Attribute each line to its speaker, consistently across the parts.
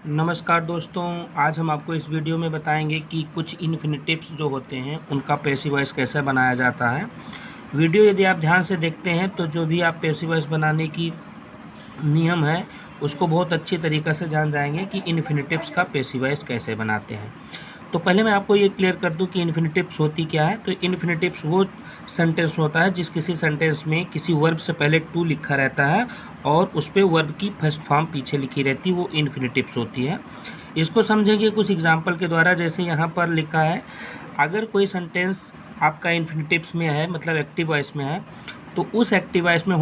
Speaker 1: नमस्कार दोस्तों, आज हम आपको इस वीडियो में बताएंगे कि कुछ इन्फिनिटिव्स जो होते हैं उनका पैसिव वॉइस कैसे बनाया जाता है। वीडियो यदि आप ध्यान से देखते हैं तो जो भी आप पैसिव वॉइस बनाने की नियम है उसको बहुत अच्छी तरीक़े से जान जाएंगे कि इन्फिनिटिव्स का पैसिव वॉइस कैसे बनाते हैं। तो पहले मैं आपको ये क्लियर कर दूं कि इन्फिनिटिव्स होती क्या है। तो इन्फिनिटिव्स वो सेंटेंस होता है जिस किसी सेंटेंस में किसी वर्ब से पहले टू लिखा रहता है और उस पर वर्ब की फर्स्ट फॉर्म पीछे लिखी रहती है, वो इन्फिनिटिव्स होती है। इसको समझेंगे कुछ एग्जांपल के द्वारा। जैसे यहाँ पर लिखा है, अगर कोई सेंटेंस आपका इन्फिनिटिव्स में है, मतलब एक्टिव वॉइस में है, तो उस एक्टिव वॉइस में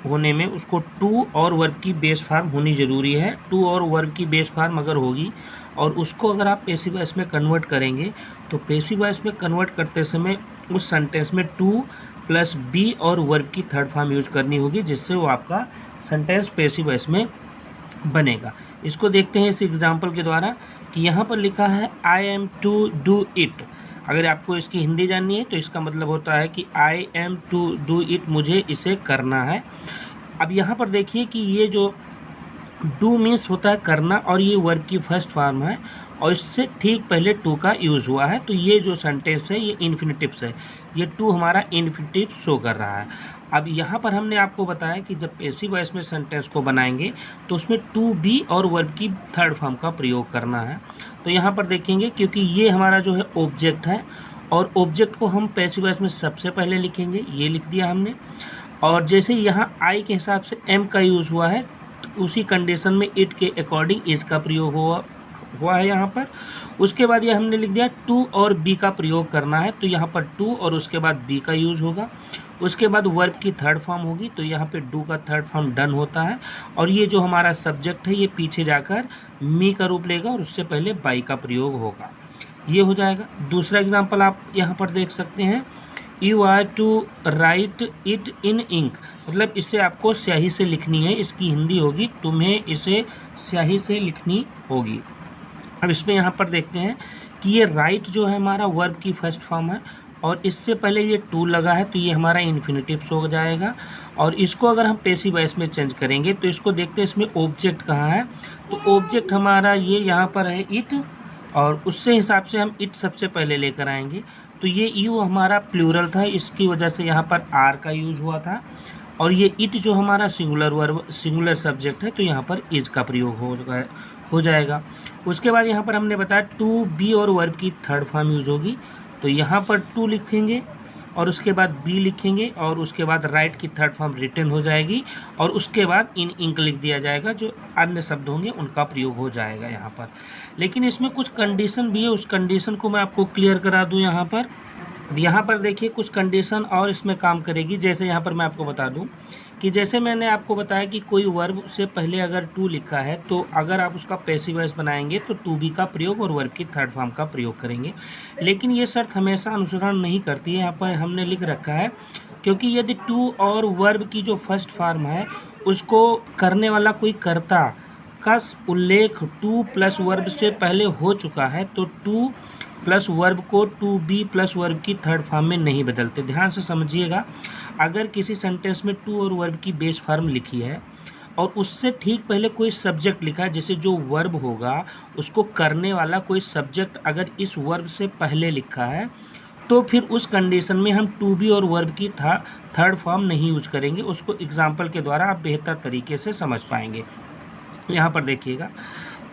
Speaker 1: होने में उसको टू और वर्ब की बेस फॉर्म होनी ज़रूरी है। टू और वर्ब की बेस फॉर्म अगर होगी और उसको अगर आप पैसिव वॉइस में कन्वर्ट करेंगे तो पैसिव वॉइस में कन्वर्ट करते समय उस सेंटेंस में टू प्लस बी और वर्ब की थर्ड फॉर्म यूज करनी होगी, जिससे वो आपका सेंटेंस पैसिव वॉइस में बनेगा। इसको देखते हैं इस एग्जांपल के द्वारा कि यहाँ पर लिखा है I am to do it. अगर आपको इसकी हिंदी जाननी है तो इसका मतलब होता है कि I am to do it, मुझे इसे करना है। अब यहाँ पर देखिए कि ये जो डू मीन्स होता है करना और ये वर्ब की फर्स्ट फॉर्म है और इससे ठीक पहले टू का यूज़ हुआ है। तो ये जो सेंटेंस है ये इन्फिनिटिव्स है, ये टू हमारा इन्फिनिटिव शो कर रहा है। अब यहाँ पर हमने आपको बताया कि जब पैसिव वॉइस में सेंटेंस को बनाएंगे तो उसमें टू बी और वर्ब की थर्ड फॉर्म का प्रयोग करना है। तो यहाँ पर देखेंगे क्योंकि ये हमारा जो है ऑब्जेक्ट है और ऑब्जेक्ट को हम पैसिव वॉइस में सबसे पहले लिखेंगे, ये लिख दिया हमने। और जैसे यहाँ आई के हिसाब से एम का यूज़ हुआ है तो उसी कंडीशन में इट के अकॉर्डिंग इज का प्रयोग हुआ है यहाँ पर। उसके बाद ये हमने लिख दिया टू और बी का प्रयोग करना है, तो यहाँ पर टू और उसके बाद बी का यूज़ होगा। उसके बाद वर्ब की थर्ड फॉर्म होगी, तो यहाँ पे डू का थर्ड फॉर्म डन होता है और ये जो हमारा सब्जेक्ट है ये पीछे जाकर मी का रूप लेगा और उससे पहले बाई का प्रयोग होगा, ये हो जाएगा। दूसरा एग्जाम्पल आप यहाँ पर देख सकते हैं, you are to write it in ink, मतलब इसे आपको स्याही से लिखनी है। इसकी हिंदी होगी तुम्हें इसे स्याही से लिखनी होगी। अब इसमें यहाँ पर देखते हैं कि ये राइट जो है हमारा वर्ब की फर्स्ट फॉर्म है और इससे पहले ये टू लगा है, तो ये हमारा इन्फिनिटिव्स हो जाएगा। और इसको अगर हम पैसिव वॉइस में चेंज करेंगे तो इसको देखते हैं इसमें ऑब्जेक्ट कहाँ है। तो ऑब्जेक्ट हमारा ये यहाँ पर है इट, और उससे हिसाब से हम इट सबसे पहले लेकर आएंगे। तो ये यू हमारा प्लूरल था, इसकी वजह से यहाँ पर आर का यूज़ हुआ था। और ये इट जो हमारा सिंगुलर सब्जेक्ट है, तो यहाँ पर इज का प्रयोग हो जाएगा। उसके बाद यहाँ पर हमने बताया टू बी और वर्ब की थर्ड फॉर्म यूज होगी, तो यहाँ पर टू लिखेंगे और उसके बाद बी लिखेंगे और उसके बाद राइट की थर्ड फॉर्म रिटर्न हो जाएगी और उसके बाद इन इंक लिख दिया जाएगा। जो अन्य शब्द होंगे उनका प्रयोग हो जाएगा यहाँ पर। लेकिन इसमें कुछ कंडीशन भी है, उस कंडीशन को मैं आपको क्लियर करा दूँ यहाँ पर। अब यहाँ पर देखिए कुछ कंडीशन और इसमें काम करेगी। जैसे यहाँ पर मैं आपको बता दूं कि जैसे मैंने आपको बताया कि कोई वर्ब से पहले अगर टू लिखा है तो अगर आप उसका पैसिव वॉइस बनाएंगे तो टू बी का प्रयोग और वर्ब की थर्ड फॉर्म का प्रयोग करेंगे। लेकिन ये शर्त हमेशा अनुसरण नहीं करती है, यहाँ पर हमने लिख रखा है, क्योंकि यदि टू और वर्ब की जो फर्स्ट फॉर्म है उसको करने वाला कोई कर्ता का उल्लेख टू प्लस वर्ब से पहले हो चुका है तो टू प्लस वर्ब को टू बी प्लस वर्ब की थर्ड फॉर्म में नहीं बदलते। ध्यान से समझिएगा, अगर किसी सेंटेंस में टू और वर्ब की बेस फॉर्म लिखी है और उससे ठीक पहले कोई सब्जेक्ट लिखा है, जैसे जो वर्ब होगा उसको करने वाला कोई सब्जेक्ट अगर इस वर्ब से पहले लिखा है तो फिर उस कंडीशन में हम टू बी और वर्ब की थर्ड फॉर्म नहीं यूज करेंगे। उसको एग्जाम्पल के द्वारा आप बेहतर तरीके से समझ पाएंगे। यहाँ पर देखिएगा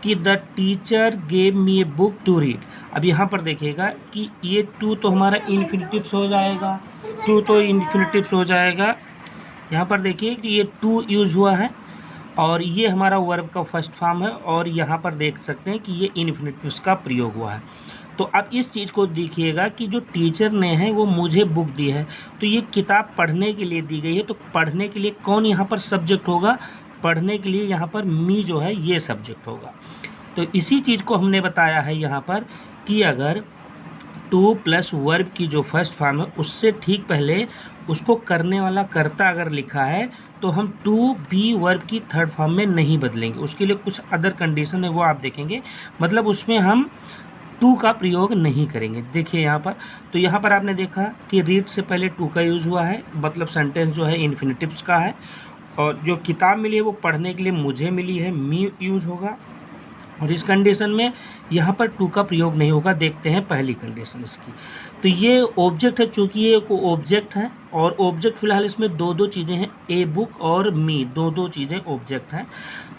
Speaker 1: कि the teacher gave me a book to read. अब यहाँ पर देखिएगा कि ये टू तो हमारा इन्फिनिटिव्स हो जाएगा, टू तो इन्फिनिटिव्स हो जाएगा। यहाँ पर देखिए कि ये टू यूज़ हुआ है और ये हमारा वर्ब का फर्स्ट फॉर्म है और यहाँ पर देख सकते हैं कि ये इन्फिनिटिव्स का प्रयोग हुआ है। तो अब इस चीज़ को देखिएगा कि जो टीचर ने है वो मुझे बुक दी है, तो ये किताब पढ़ने के लिए दी गई है। तो पढ़ने के लिए कौन यहाँ पर सब्जेक्ट होगा? पढ़ने के लिए यहाँ पर मी जो है ये सब्जेक्ट होगा। तो इसी चीज़ को हमने बताया है यहाँ पर कि अगर टू प्लस वर्ब की जो फर्स्ट फॉर्म है उससे ठीक पहले उसको करने वाला कर्ता अगर लिखा है तो हम टू बी वर्ब की थर्ड फॉर्म में नहीं बदलेंगे। उसके लिए कुछ अदर कंडीशन है, वो आप देखेंगे, मतलब उसमें हम टू का प्रयोग नहीं करेंगे। देखिए यहाँ पर, तो यहाँ पर आपने देखा कि रीड से पहले टू का यूज़ हुआ है, मतलब सेंटेंस जो है इन्फिनिटिव्स का है। और जो किताब मिली है वो पढ़ने के लिए मुझे मिली है, मी यूज़ होगा। और इस कंडीशन में यहाँ पर टू का प्रयोग नहीं होगा। देखते हैं पहली कंडीशन इसकी। तो ये ऑब्जेक्ट है, चूँकि ये एक ऑब्जेक्ट है और ऑब्जेक्ट फिलहाल इसमें दो दो चीज़ें हैं, ए बुक और मी, दो दो चीज़ें ऑब्जेक्ट हैं।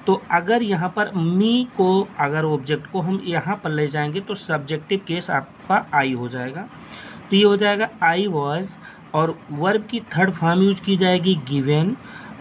Speaker 1: तो अगर यहाँ पर मी को, अगर ऑब्जेक्ट को हम यहाँ पर ले जाएंगे तो सब्जेक्टिव केस आपका आई हो जाएगा। तो ये हो जाएगा आई वॉज, और वर्ब की थर्ड फॉर्म यूज की जाएगी गिवन,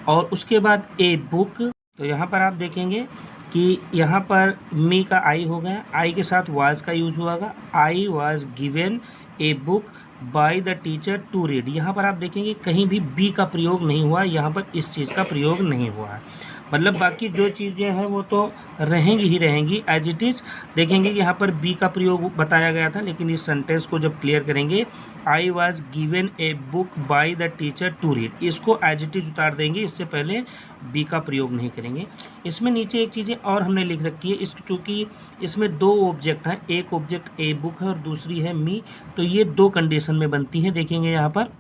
Speaker 1: और उसके बाद ए बुक। तो यहाँ पर आप देखेंगे कि यहाँ पर मी का आई हो गया, आई के साथ वाज का यूज हुआ, I was given a book by the teacher to read. यहाँ पर आप देखेंगे कहीं भी बी का प्रयोग नहीं हुआ, यहाँ पर इस चीज़ का प्रयोग नहीं हुआ है। मतलब बाकी जो चीज़ें हैं वो तो रहेंगी ही रहेंगी एज इट इज़। देखेंगे कि यहाँ पर बी का प्रयोग बताया गया था, लेकिन इस सेंटेंस को जब क्लियर करेंगे, I was given a book by the teacher to read, इसको एज इट इज़ उतार देंगे, इससे पहले बी का प्रयोग नहीं करेंगे। इसमें नीचे एक चीज़ें और हमने लिख रखी है, इस चूँकि इसमें दो ऑब्जेक्ट हैं, एक ऑब्जेक्ट ए बुक है और दूसरी है मी, तो ये दो कंडीशन में बनती है। देखेंगे यहाँ पर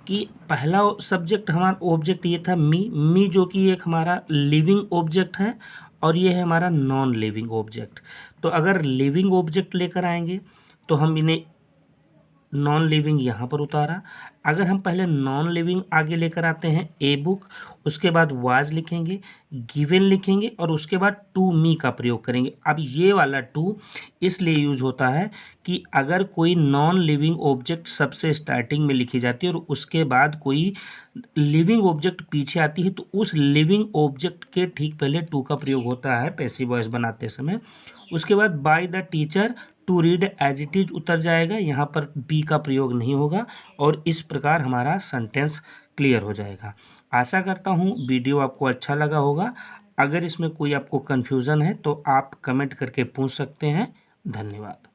Speaker 1: कि पहला सब्जेक्ट हमारा ऑब्जेक्ट ये था मी जो कि एक हमारा लिविंग ऑब्जेक्ट है, और ये है हमारा नॉन लिविंग ऑब्जेक्ट। तो अगर लिविंग ऑब्जेक्ट लेकर आएंगे तो हम इन्हें नॉन लिविंग यहाँ पर उतारा। अगर हम पहले नॉन लिविंग आगे लेकर आते हैं ए बुक, उसके बाद वाज लिखेंगे, गिवन लिखेंगे, और उसके बाद टू मी का प्रयोग करेंगे। अब ये वाला टू इसलिए यूज होता है कि अगर कोई नॉन लिविंग ऑब्जेक्ट सबसे स्टार्टिंग में लिखी जाती है और उसके बाद कोई लिविंग ऑब्जेक्ट पीछे आती है, तो उस लिविंग ऑब्जेक्ट के ठीक पहले टू का प्रयोग होता है पैसिव वॉइस बनाते समय। उसके बाद by the teacher to read as it is उतर जाएगा, यहाँ पर बी का प्रयोग नहीं होगा, और इस प्रकार हमारा सेंटेंस क्लियर हो जाएगा। आशा करता हूँ वीडियो आपको अच्छा लगा होगा। अगर इसमें कोई आपको कन्फ्यूज़न है तो आप कमेंट करके पूछ सकते हैं। धन्यवाद।